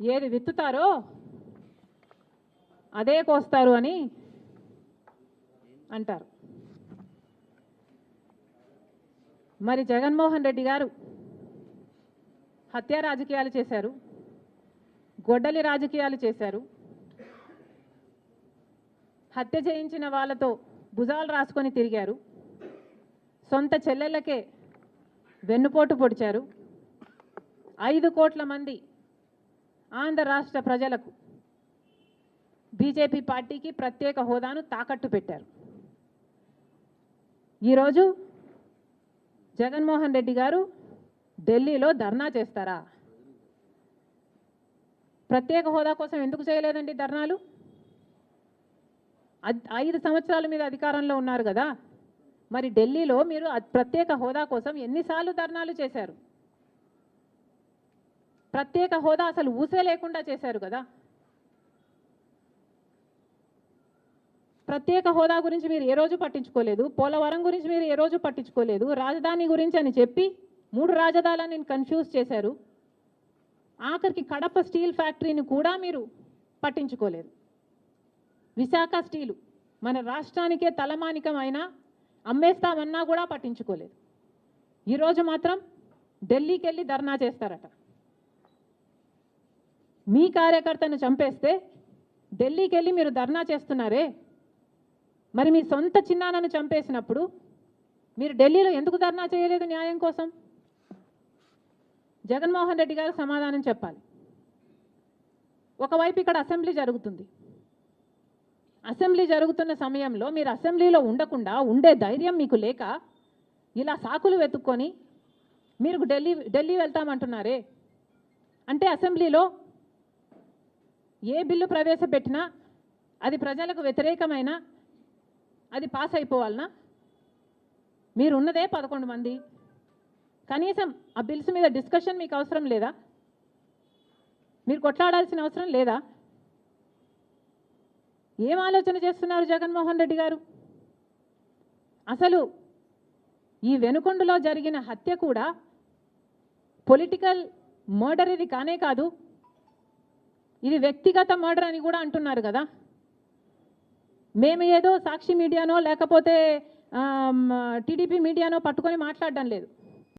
ఏది విత్తుతారో అదే కోస్తారు అని అంటారు. మరి జగన్మోహన్ రెడ్డి గారు హత్య రాజకీయాలు చేశారు, గొడ్డలి రాజకీయాలు చేశారు, హత్య చేయించిన వాళ్ళతో భుజాలు రాసుకొని తిరిగారు, సొంత చెల్లెళ్ళకే వెన్నుపోటు పొడిచారు, 5 కోట్ల మంది ఆంధ్ర రాష్ట్ర ప్రజలకు బీజేపీ పార్టీకి ప్రత్యేక హోదాను తాకట్టు పెట్టారు. ఈరోజు జగన్మోహన్ రెడ్డి గారు ఢిల్లీలో ధర్నా చేస్తారా? ప్రత్యేక హోదా కోసం ఎందుకు చేయలేదండి ధర్నాలు? 5 సంవత్సరాల మీద అధికారంలో ఉన్నారు కదా, మరి ఢిల్లీలో మీరు ప్రత్యేక హోదా కోసం ఎన్నిసార్లు ధర్నాలు చేశారు? ప్రత్యేక హోదా అసలు ఊసే లేకుండా చేశారు కదా. ప్రత్యేక హోదా గురించి మీరు ఏ రోజు పట్టించుకోలేదు, పోలవరం గురించి మీరు ఏ రోజు పట్టించుకోలేదు, రాజధాని గురించి అని చెప్పి 3 రాజధానులను కన్ఫ్యూజ్ చేశారు. ఆఖరికి కడప స్టీల్ ఫ్యాక్టరీని కూడా మీరు పట్టించుకోలేదు. విశాఖ స్టీలు మన రాష్ట్రానికే తలమానికమైన అమ్మేస్తామన్నా కూడా పట్టించుకోలేదు. ఈరోజు మాత్రం ఢిల్లీకి వెళ్ళి ధర్నా చేస్తారట. మీ కార్యకర్తను చంపేస్తే ఢిల్లీకి వెళ్ళి మీరు ధర్నా చేస్తున్నారే, మరి మీ సొంత చిన్నాన్నను చంపేసినప్పుడు మీరు ఢిల్లీలో ఎందుకు ధర్నా చేయలేదు న్యాయం కోసం? జగన్మోహన్ రెడ్డి గారు సమాధానం చెప్పాలి. ఒకవైపు ఇక్కడ అసెంబ్లీ జరుగుతుంది. అసెంబ్లీ జరుగుతున్న సమయంలో మీరు అసెంబ్లీలో ఉండకుండా ఉండే ధైర్యం మీకు లేక ఇలా సాకులు వెతుక్కొని మీరు ఢిల్లీ వెళ్తామంటున్నారే, అంటే అసెంబ్లీలో ఏ బిల్లు ప్రవేశపెట్టినా అది ప్రజలకు వ్యతిరేకమైన అది పాస్ అయిపోవాలనా? మీరు ఉన్నదే 11 మంది, కనీసం ఆ బిల్స్ మీద డిస్కషన్ మీకు అవసరం లేదా? మీరు కొట్లాడాల్సిన అవసరం లేదా? ఏం ఆలోచన చేస్తున్నారు జగన్మోహన్ రెడ్డి గారు? అసలు ఈ వెనుకొండలో జరిగిన హత్య కూడా పొలిటికల్ మర్డర్ ఇది కానే కాదు, ఇది వ్యక్తిగత మర్డర్ అని కూడా అంటున్నారు కదా. మేము ఏదో సాక్షి మీడియానో లేకపోతే టీడీపీ మీడియానో పట్టుకొని మాట్లాడడం లేదు.